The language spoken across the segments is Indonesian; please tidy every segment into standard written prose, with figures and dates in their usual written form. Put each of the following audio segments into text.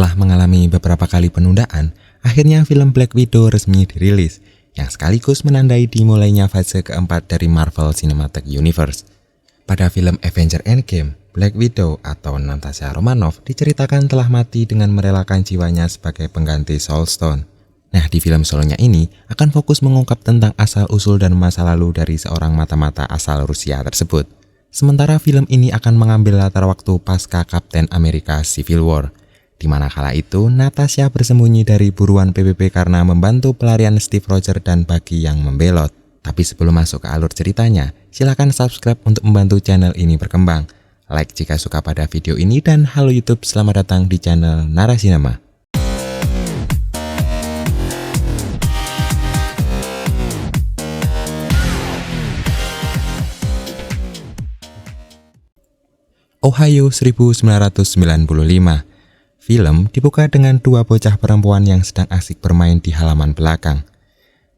Setelah mengalami beberapa kali penundaan, akhirnya film Black Widow resmi dirilis, yang sekaligus menandai dimulainya fase keempat dari Marvel Cinematic Universe. Pada film Avengers Endgame, Black Widow atau Natasha Romanoff diceritakan telah mati dengan merelakan jiwanya sebagai pengganti Soul Stone. Nah, di film solonya ini akan fokus mengungkap tentang asal-usul dan masa lalu dari seorang mata-mata asal Rusia tersebut. Sementara film ini akan mengambil latar waktu pasca Captain America Civil War, di mana kala itu Natasha bersembunyi dari buruan PBB karena membantu pelarian Steve Rogers dan Bucky yang membelot. Tapi sebelum masuk ke alur ceritanya, silakan subscribe untuk membantu channel ini berkembang. Like jika suka pada video ini, dan halo YouTube, selamat datang di channel Narasinema. Ohio 1995. Film dibuka dengan dua bocah perempuan yang sedang asik bermain di halaman belakang.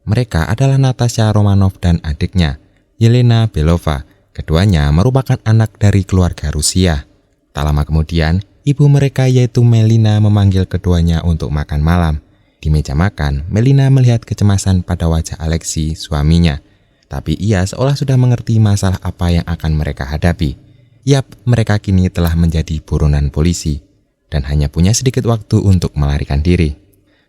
Mereka adalah Natasha Romanoff dan adiknya, Yelena Belova. Keduanya merupakan anak dari keluarga Rusia. Tak lama kemudian, ibu mereka yaitu Melina memanggil keduanya untuk makan malam. Di meja makan, Melina melihat kecemasan pada wajah Alexei, suaminya. Tapi ia seolah sudah mengerti masalah apa yang akan mereka hadapi. Yap, mereka kini telah menjadi buronan polisi dan hanya punya sedikit waktu untuk melarikan diri.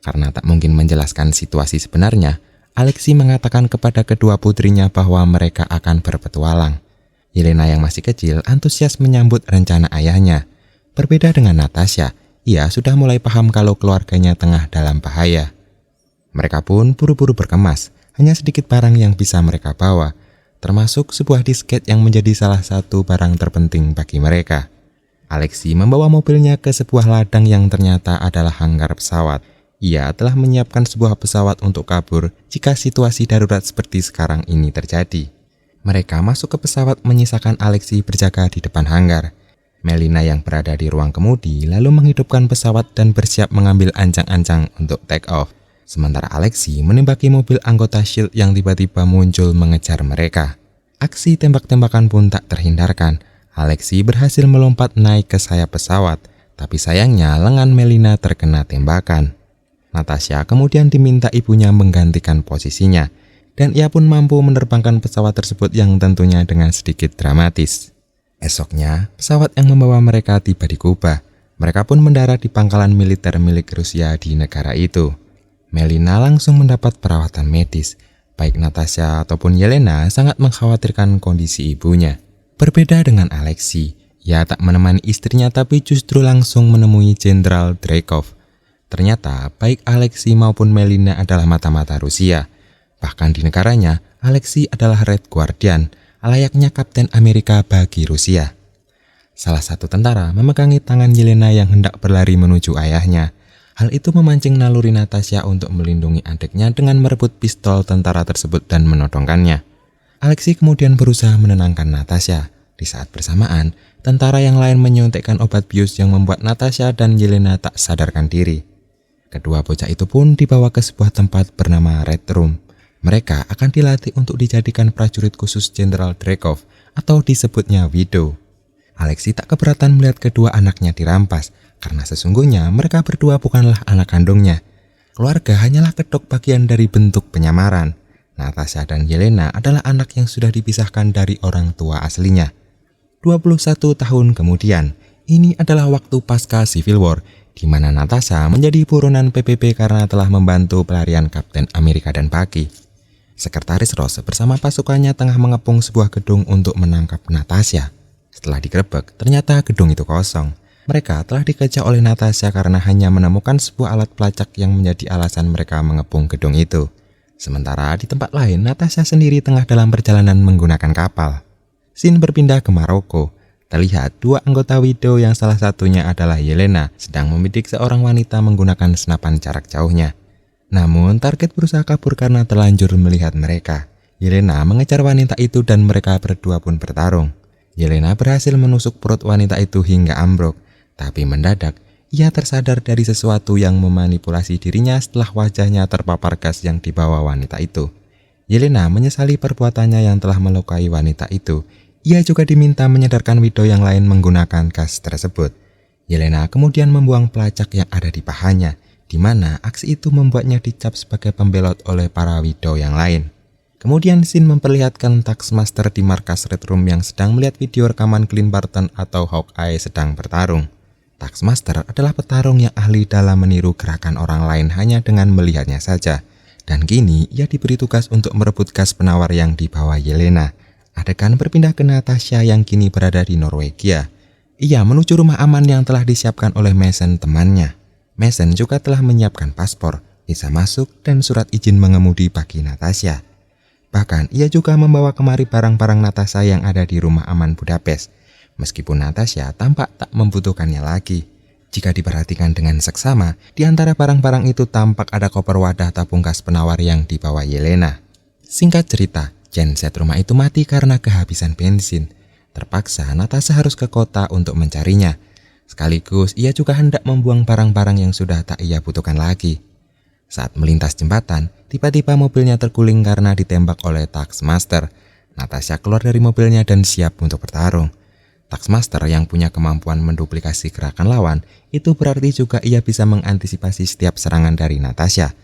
Karena tak mungkin menjelaskan situasi sebenarnya, Alexei mengatakan kepada kedua putrinya bahwa mereka akan berpetualang. Yelena yang masih kecil antusias menyambut rencana ayahnya. Berbeda dengan Natasha, ia sudah mulai paham kalau keluarganya tengah dalam bahaya. Mereka pun buru-buru berkemas, hanya sedikit barang yang bisa mereka bawa, termasuk sebuah disket yang menjadi salah satu barang terpenting bagi mereka. Alexei membawa mobilnya ke sebuah ladang yang ternyata adalah hanggar pesawat. Ia telah menyiapkan sebuah pesawat untuk kabur jika situasi darurat seperti sekarang ini terjadi. Mereka masuk ke pesawat menyisakan Alexei berjaga di depan hanggar. Melina yang berada di ruang kemudi lalu menghidupkan pesawat dan bersiap mengambil ancang-ancang untuk take off. Sementara Alexei menembaki mobil anggota SHIELD yang tiba-tiba muncul mengejar mereka. Aksi tembak-tembakan pun tak terhindarkan. Alexei berhasil melompat naik ke sayap pesawat, tapi sayangnya lengan Melina terkena tembakan. Natasha kemudian diminta ibunya menggantikan posisinya, dan ia pun mampu menerbangkan pesawat tersebut yang tentunya dengan sedikit dramatis. Esoknya, pesawat yang membawa mereka tiba di Kuba. Mereka pun mendarat di pangkalan militer milik Rusia di negara itu. Melina langsung mendapat perawatan medis. Baik Natasha ataupun Yelena sangat mengkhawatirkan kondisi ibunya. Berbeda dengan Alexei, ia tak menemani istrinya tapi justru langsung menemui Jenderal Dreykov. Ternyata baik Alexei maupun Melina adalah mata-mata Rusia. Bahkan di negaranya, Alexei adalah Red Guardian, layaknya Kapten Amerika bagi Rusia. Salah satu tentara memegangi tangan Yelena yang hendak berlari menuju ayahnya. Hal itu memancing naluri Natasha untuk melindungi adiknya dengan merebut pistol tentara tersebut dan menodongkannya. Alexei kemudian berusaha menenangkan Natasha. Di saat bersamaan, tentara yang lain menyuntikkan obat bius yang membuat Natasha dan Yelena tak sadarkan diri. Kedua bocah itu pun dibawa ke sebuah tempat bernama Red Room. Mereka akan dilatih untuk dijadikan prajurit khusus Jenderal Dreykov atau disebutnya Widow. Alexei tak keberatan melihat kedua anaknya dirampas, karena sesungguhnya mereka berdua bukanlah anak kandungnya. Keluarga hanyalah kedok bagian dari bentuk penyamaran. Natasha dan Yelena adalah anak yang sudah dipisahkan dari orang tua aslinya. 21 tahun kemudian, ini adalah waktu pasca Civil War, di mana Natasha menjadi buronan PBB karena telah membantu pelarian Kapten Amerika dan Bucky. Sekretaris Ross bersama pasukannya tengah mengepung sebuah gedung untuk menangkap Natasha. Setelah digerebek, ternyata gedung itu kosong. Mereka telah dikejar oleh Natasha karena hanya menemukan sebuah alat pelacak yang menjadi alasan mereka mengepung gedung itu. Sementara di tempat lain, Natasha sendiri tengah dalam perjalanan menggunakan kapal. Scene berpindah ke Maroko. Terlihat dua anggota Widow yang salah satunya adalah Yelena sedang membidik seorang wanita menggunakan senapan jarak jauhnya. Namun target berusaha kabur karena terlanjur melihat mereka. Yelena mengejar wanita itu dan mereka berdua pun bertarung. Yelena berhasil menusuk perut wanita itu hingga ambruk. Tapi mendadak, ia tersadar dari sesuatu yang memanipulasi dirinya setelah wajahnya terpapar gas yang dibawa wanita itu. Yelena menyesali perbuatannya yang telah melukai wanita itu. Ia juga diminta menyadarkan Widow yang lain menggunakan gas tersebut. Yelena kemudian membuang pelacak yang ada di pahanya, di mana aksi itu membuatnya dicap sebagai pembelot oleh para widow yang lain. Kemudian scene memperlihatkan Taskmaster di markas Red Room yang sedang melihat video rekaman Clint Barton atau Hawkeye sedang bertarung. Taskmaster adalah petarung yang ahli dalam meniru gerakan orang lain hanya dengan melihatnya saja. Dan kini ia diberi tugas untuk merebut gas penawar yang dibawa Yelena. Adegan berpindah ke Natasha yang kini berada di Norwegia. Ia menuju rumah aman yang telah disiapkan oleh Mason temannya. Mason juga telah menyiapkan paspor, visa masuk, dan surat izin mengemudi bagi Natasha. Bahkan ia juga membawa kemari barang-barang Natasha yang ada di rumah aman Budapest. Meskipun Natasha tampak tak membutuhkannya lagi. Jika diperhatikan dengan seksama, di antara barang-barang itu tampak ada koper wadah tabung gas penawar yang dibawa Yelena. Singkat cerita, genset rumah itu mati karena kehabisan bensin. Terpaksa Natasha harus ke kota untuk mencarinya. Sekaligus ia juga hendak membuang barang-barang yang sudah tak ia butuhkan lagi. Saat melintas jembatan, tiba-tiba mobilnya terguling karena ditembak oleh Taskmaster. Natasha keluar dari mobilnya dan siap untuk bertarung. Taskmaster yang punya kemampuan menduplikasi gerakan lawan, itu berarti juga ia bisa mengantisipasi setiap serangan dari Natasha.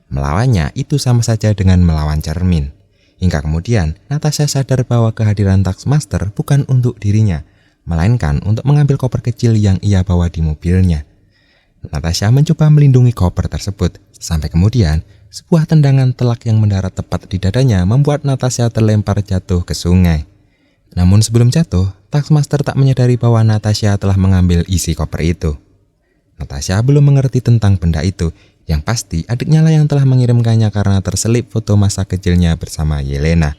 Melawannya itu sama saja dengan melawan cermin. Hingga kemudian, Natasha sadar bahwa kehadiran Taskmaster bukan untuk dirinya, melainkan untuk mengambil koper kecil yang ia bawa di mobilnya. Natasha mencoba melindungi koper tersebut, sampai kemudian sebuah tendangan telak yang mendarat tepat di dadanya membuat Natasha terlempar jatuh ke sungai. Namun sebelum jatuh, Taskmaster tak menyadari bahwa Natasha telah mengambil isi koper itu. Natasha belum mengerti tentang benda itu, yang pasti adiknya lah yang telah mengirimkannya karena terselip foto masa kecilnya bersama Yelena.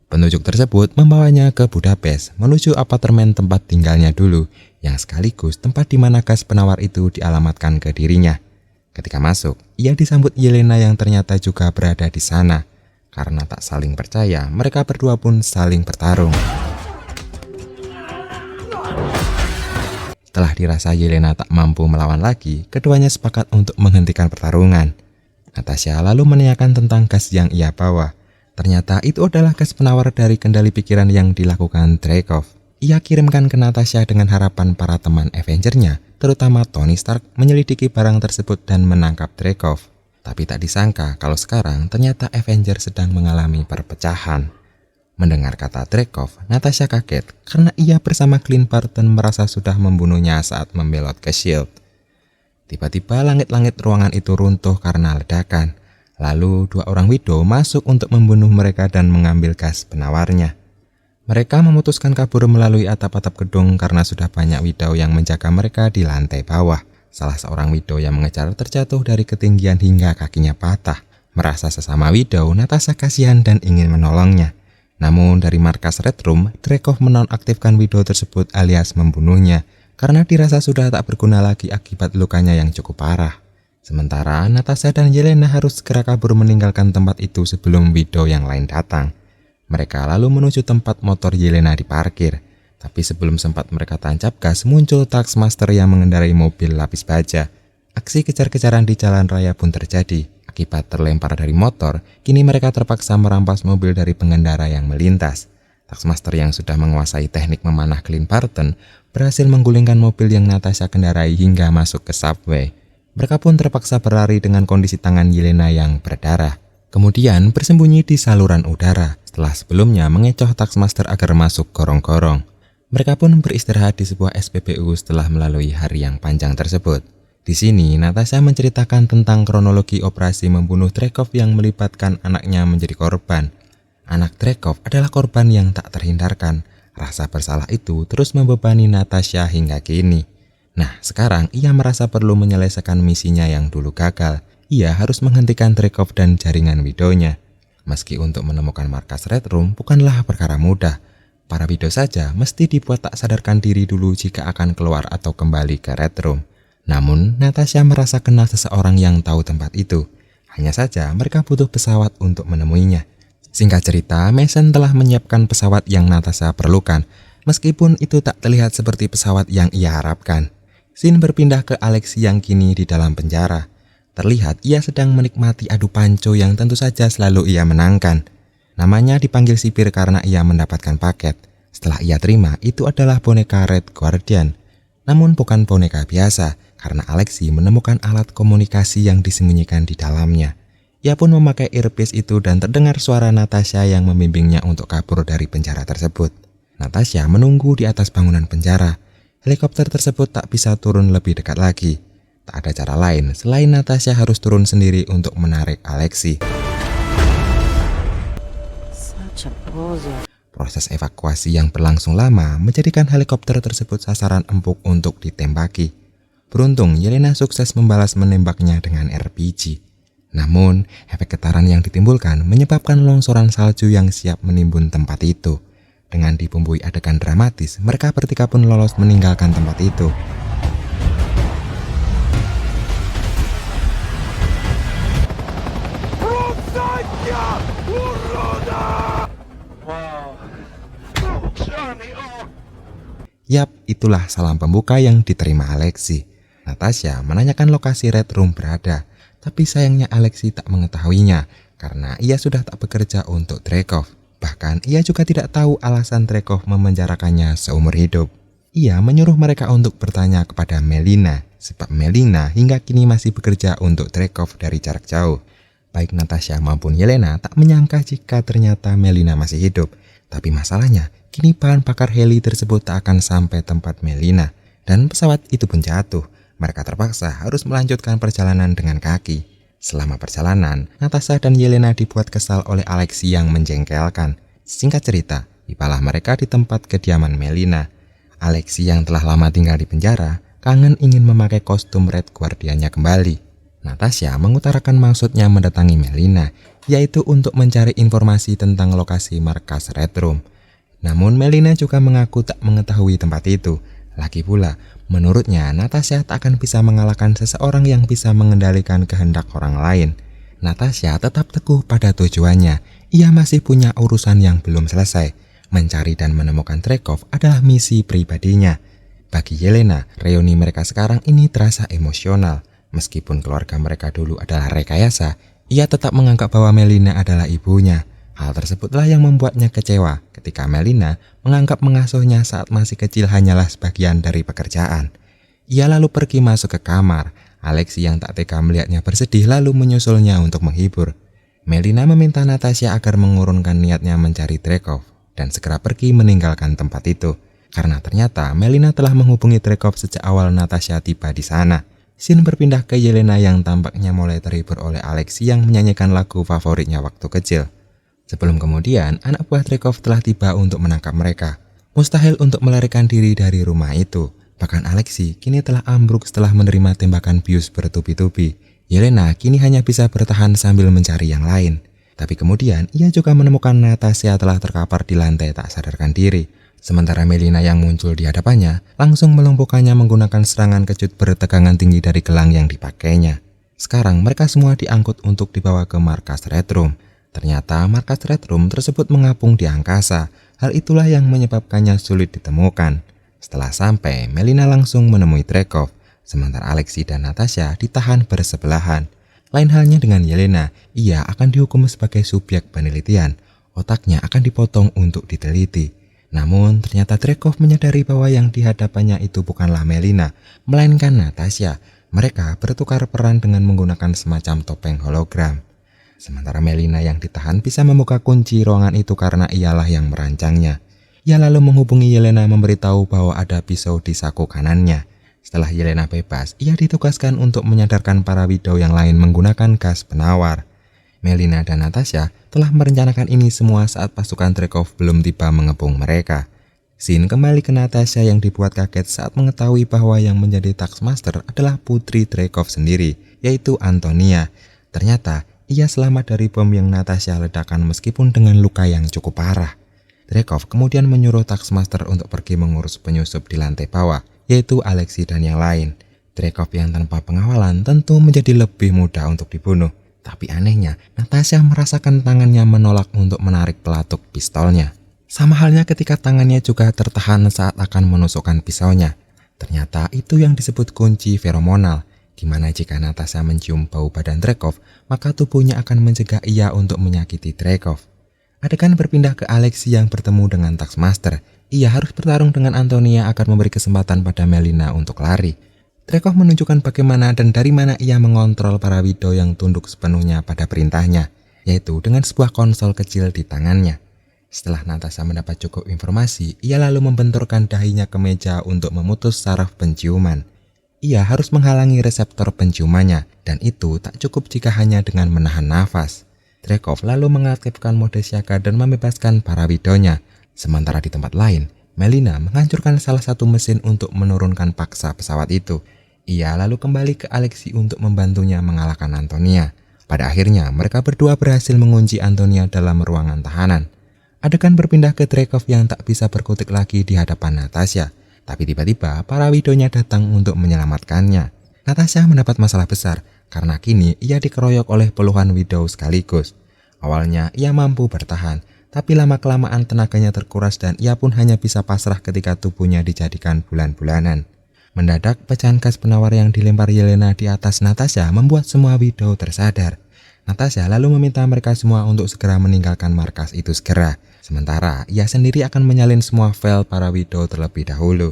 Penunjuk tersebut membawanya ke Budapest menuju apartemen tempat tinggalnya dulu, yang sekaligus tempat di mana gas penawar itu dialamatkan ke dirinya. Ketika masuk, ia disambut Yelena yang ternyata juga berada di sana. Karena tak saling percaya, mereka berdua pun saling bertarung. Setelah dirasa Yelena tak mampu melawan lagi, keduanya sepakat untuk menghentikan pertarungan. Natasha lalu menanyakan tentang gas yang ia bawa. Ternyata itu adalah gas penawar dari kendali pikiran yang dilakukan Dreykov. Ia kirimkan ke Natasha dengan harapan para teman Avenger-nya, terutama Tony Stark, menyelidiki barang tersebut dan menangkap Dreykov. Tapi tak disangka kalau sekarang ternyata Avenger sedang mengalami perpecahan. Mendengar kata Dreykov, Natasha kaget karena ia bersama Clint Barton merasa sudah membunuhnya saat membelot ke S.H.I.E.L.D. Tiba-tiba langit-langit ruangan itu runtuh karena ledakan. Lalu dua orang widow masuk untuk membunuh mereka dan mengambil gas penawarnya. Mereka memutuskan kabur melalui atap-atap gedung karena sudah banyak widow yang menjaga mereka di lantai bawah. Salah seorang widow yang mengejar terjatuh dari ketinggian hingga kakinya patah. Merasa sesama widow, Natasha kasihan dan ingin menolongnya. Namun dari markas Red Room, Dreykov menonaktifkan widow tersebut alias membunuhnya karena dirasa sudah tak berguna lagi akibat lukanya yang cukup parah. Sementara Natasha dan Yelena harus segera kabur meninggalkan tempat itu sebelum widow yang lain datang. Mereka lalu menuju tempat motor Yelena diparkir. Tapi sebelum sempat mereka tancap gas, muncul Taskmaster yang mengendarai mobil lapis baja. Aksi kejar-kejaran di jalan raya pun terjadi. Akibat terlempar dari motor, kini mereka terpaksa merampas mobil dari pengendara yang melintas. Taskmaster yang sudah menguasai teknik memanah Clint Barton berhasil menggulingkan mobil yang Natasha kendarai hingga masuk ke subway. Mereka pun terpaksa berlari dengan kondisi tangan Yelena yang berdarah. Kemudian bersembunyi di saluran udara setelah sebelumnya mengecoh Taskmaster agar masuk gorong-gorong. Mereka pun beristirahat di sebuah SPBU setelah melalui hari yang panjang tersebut. Di sini Natasha menceritakan tentang kronologi operasi membunuh Dreykov yang melibatkan anaknya menjadi korban. Anak Dreykov adalah korban yang tak terhindarkan. Rasa bersalah itu terus membebani Natasha hingga kini. Nah, sekarang ia merasa perlu menyelesaikan misinya yang dulu gagal. Ia harus menghentikan Dreykov dan jaringan widow-nya. Meski untuk menemukan markas Red Room bukanlah perkara mudah. Para widow saja mesti dibuat tak sadarkan diri dulu jika akan keluar atau kembali ke Red Room. Namun, Natasha merasa kenal seseorang yang tahu tempat itu. Hanya saja mereka butuh pesawat untuk menemuinya. Singkat cerita, Mason telah menyiapkan pesawat yang Natasha perlukan. Meskipun itu tak terlihat seperti pesawat yang ia harapkan. Scene berpindah ke Alex yang kini di dalam penjara. Terlihat ia sedang menikmati adu panco yang tentu saja selalu ia menangkan. Namanya dipanggil sipir karena ia mendapatkan paket. Setelah ia terima, itu adalah boneka Red Guardian. Namun bukan boneka biasa, karena Alexei menemukan alat komunikasi yang disembunyikan di dalamnya. Ia pun memakai earpiece itu dan terdengar suara Natasha yang membimbingnya untuk kabur dari penjara tersebut. Natasha menunggu di atas bangunan penjara. Helikopter tersebut tak bisa turun lebih dekat lagi. Tak ada cara lain selain Natasha harus turun sendiri untuk menarik Alexei. Proses evakuasi yang berlangsung lama menjadikan helikopter tersebut sasaran empuk untuk ditembaki. Beruntung Yelena sukses membalas menembaknya dengan RPG. Namun, efek getaran yang ditimbulkan menyebabkan longsoran salju yang siap menimbun tempat itu. Dengan dibumbui adegan dramatis, mereka bertiga pun lolos meninggalkan tempat itu. Yap, itulah salam pembuka yang diterima Alexei. Natasha menanyakan lokasi Red Room berada, tapi sayangnya Alexei tak mengetahuinya karena ia sudah tak bekerja untuk Dreykov. Bahkan ia juga tidak tahu alasan Dreykov memenjarakannya seumur hidup. Ia menyuruh mereka untuk bertanya kepada Melina, sebab Melina hingga kini masih bekerja untuk Dreykov dari jarak jauh. Baik Natasha maupun Yelena tak menyangka jika ternyata Melina masih hidup. Tapi masalahnya, kini bahan bakar heli tersebut tak akan sampai tempat Melina, dan pesawat itu pun jatuh. Mereka terpaksa harus melanjutkan perjalanan dengan kaki. Selama perjalanan, Natasha dan Yelena dibuat kesal oleh Alexei yang menjengkelkan. Singkat cerita, tibalah mereka di tempat kediaman Melina. Alexei yang telah lama tinggal di penjara, kangen ingin memakai kostum Red Guardian-nya kembali. Natasha mengutarakan maksudnya mendatangi Melina, yaitu untuk mencari informasi tentang lokasi markas Red Room. Namun Melina juga mengaku tak mengetahui tempat itu. Lagi pula, menurutnya Natasha tak akan bisa mengalahkan seseorang yang bisa mengendalikan kehendak orang lain. Natasha tetap teguh pada tujuannya. Ia masih punya urusan yang belum selesai. Mencari dan menemukan Dreykov adalah misi pribadinya. Bagi Yelena, reuni mereka sekarang ini terasa emosional. Meskipun keluarga mereka dulu adalah rekayasa, ia tetap menganggap bahwa Melina adalah ibunya. Hal tersebutlah yang membuatnya kecewa ketika Melina menganggap mengasuhnya saat masih kecil hanyalah sebagian dari pekerjaan. Ia lalu pergi masuk ke kamar. Alexei yang tak tega melihatnya bersedih lalu menyusulnya untuk menghibur. Melina meminta Natasha agar mengurungkan niatnya mencari Dreykov dan segera pergi meninggalkan tempat itu. Karena ternyata Melina telah menghubungi Dreykov sejak awal Natasha tiba di sana. Scene berpindah ke Yelena yang tampaknya mulai terhibur oleh Alexei yang menyanyikan lagu favoritnya waktu kecil. Sebelum kemudian, anak buah Dreykov telah tiba untuk menangkap mereka. Mustahil untuk melarikan diri dari rumah itu. Bahkan Alexei kini telah ambruk setelah menerima tembakan bius bertubi-tubi. Yelena kini hanya bisa bertahan sambil mencari yang lain. Tapi kemudian ia juga menemukan Natasha telah terkapar di lantai tak sadarkan diri. Sementara Melina yang muncul di hadapannya langsung melumpuhkannya menggunakan serangan kejut bertegangan tinggi dari gelang yang dipakainya. Sekarang mereka semua diangkut untuk dibawa ke markas Red Room. Ternyata markas Red Room tersebut mengapung di angkasa. Hal itulah yang menyebabkannya sulit ditemukan. Setelah sampai, Melina langsung menemui Dreykov. Sementara Alexei dan Natasha ditahan bersebelahan. Lain halnya dengan Yelena, ia akan dihukum sebagai subjek penelitian. Otaknya akan dipotong untuk diteliti. Namun ternyata Dreykov menyadari bahwa yang dihadapannya itu bukanlah Melina, melainkan Natasha. Mereka bertukar peran dengan menggunakan semacam topeng hologram. Sementara Melina yang ditahan bisa membuka kunci ruangan itu karena ialah yang merancangnya. Ia lalu menghubungi Yelena memberitahu bahwa ada pisau di saku kanannya. Setelah Yelena bebas, ia ditugaskan untuk menyadarkan para widow yang lain menggunakan gas penawar. Melina dan Natasha telah merencanakan ini semua saat pasukan Dreykov belum tiba mengepung mereka. Scene kembali ke Natasha yang dibuat kaget saat mengetahui bahwa yang menjadi Taskmaster adalah putri Dreykov sendiri, yaitu Antonia. Ternyata ia selamat dari bom yang Natasha ledakan meskipun dengan luka yang cukup parah. Dreykov kemudian menyuruh Taskmaster untuk pergi mengurus penyusup di lantai bawah, yaitu Alexei dan yang lain. Dreykov yang tanpa pengawalan tentu menjadi lebih mudah untuk dibunuh. Tapi anehnya, Natasha merasakan tangannya menolak untuk menarik pelatuk pistolnya. Sama halnya ketika tangannya juga tertahan saat akan menusukkan pisaunya. Ternyata itu yang disebut kunci feromonal, di mana jika Natasha mencium bau badan Dreykov, maka tubuhnya akan mencegah ia untuk menyakiti Dreykov. Adegan berpindah ke Alexei yang bertemu dengan Taskmaster. ia harus bertarung dengan Antonia akan memberi kesempatan pada Melina untuk lari. Dreykov menunjukkan bagaimana dan dari mana ia mengontrol para widow yang tunduk sepenuhnya pada perintahnya, yaitu dengan sebuah konsol kecil di tangannya. Setelah Natasha mendapat cukup informasi, ia lalu membenturkan dahinya ke meja untuk memutus saraf penciuman. Ia harus menghalangi reseptor penciumannya, dan itu tak cukup jika hanya dengan menahan nafas. Dreykov lalu mengaktifkan mode siaga dan membebaskan para widownya. Sementara di tempat lain, Melina menghancurkan salah satu mesin untuk menurunkan paksa pesawat itu. Ia lalu kembali ke Alexei untuk membantunya mengalahkan Antonia. Pada akhirnya, mereka berdua berhasil mengunci Antonia dalam ruangan tahanan. Adegan berpindah ke Dreykov yang tak bisa berkutik lagi di hadapan Natasha. Tapi tiba-tiba para widownya datang untuk menyelamatkannya. Natasha mendapat masalah besar karena kini ia dikeroyok oleh puluhan widow sekaligus. Awalnya ia mampu bertahan, tapi lama-kelamaan tenaganya terkuras dan ia pun hanya bisa pasrah ketika tubuhnya dijadikan bulan-bulanan. Mendadak pecahan gas penawar yang dilempar Yelena di atas Natasha membuat semua widow tersadar. Natasha lalu meminta mereka semua untuk segera meninggalkan markas itu segera. Sementara ia sendiri akan menyalin semua file para widow terlebih dahulu.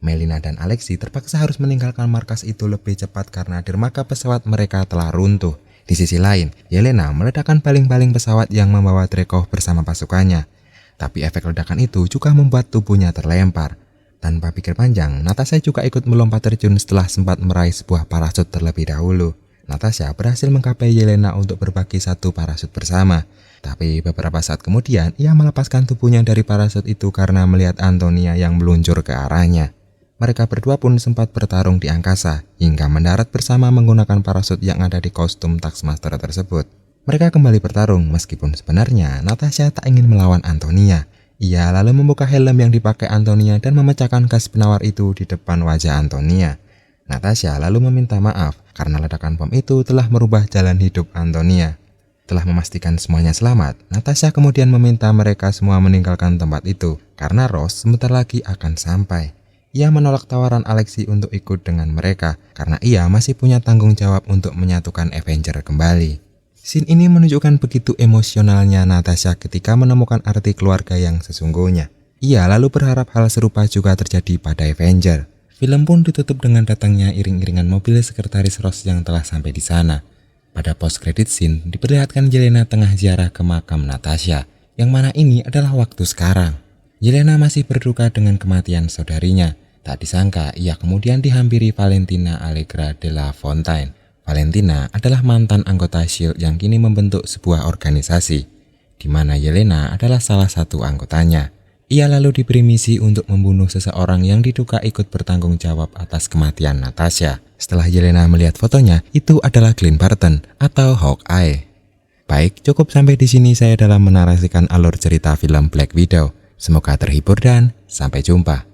Melina dan Alexei terpaksa harus meninggalkan markas itu lebih cepat karena dermaga pesawat mereka telah runtuh. Di sisi lain, Yelena meledakkan baling-baling pesawat yang membawa Dreykov bersama pasukannya. Tapi efek ledakan itu juga membuat tubuhnya terlempar. Tanpa pikir panjang, Natasha juga ikut melompat terjun setelah sempat meraih sebuah parasut terlebih dahulu. Natasha berhasil menggapai Yelena untuk berbagi satu parasut bersama. Tapi beberapa saat kemudian, ia melepaskan tubuhnya dari parasut itu karena melihat Antonia yang meluncur ke arahnya. Mereka berdua pun sempat bertarung di angkasa, hingga mendarat bersama menggunakan parasut yang ada di kostum Taskmaster tersebut. Mereka kembali bertarung meskipun sebenarnya Natasha tak ingin melawan Antonia. Ia lalu membuka helm yang dipakai Antonia dan memecahkan gas penawar itu di depan wajah Antonia. Natasha lalu meminta maaf karena ledakan bom itu telah merubah jalan hidup Antonia. Setelah memastikan semuanya selamat, Natasha kemudian meminta mereka semua meninggalkan tempat itu karena Ross sebentar lagi akan sampai. Ia menolak tawaran Alexei untuk ikut dengan mereka karena ia masih punya tanggung jawab untuk menyatukan Avenger kembali. Scene ini menunjukkan begitu emosionalnya Natasha ketika menemukan arti keluarga yang sesungguhnya. Ia lalu berharap hal serupa juga terjadi pada Avenger. Film pun ditutup dengan datangnya iring-iringan mobil sekretaris Ross yang telah sampai di sana. Pada post-credit scene diperlihatkan Yelena tengah ziarah ke makam Natasha, yang mana ini adalah waktu sekarang. Yelena masih berduka dengan kematian saudarinya. Tak disangka ia kemudian dihampiri Valentina Allegra de la Fontaine. Valentina adalah mantan anggota S.H.I.E.L.D. yang kini membentuk sebuah organisasi, di mana Yelena adalah salah satu anggotanya. Ia lalu diberi misi untuk membunuh seseorang yang diduga ikut bertanggung jawab atas kematian Natasha. Setelah Yelena melihat fotonya, itu adalah Clint Barton atau Hawkeye. Baik, cukup sampai di sini saya dalam menarasikan alur cerita film Black Widow. Semoga terhibur dan sampai jumpa.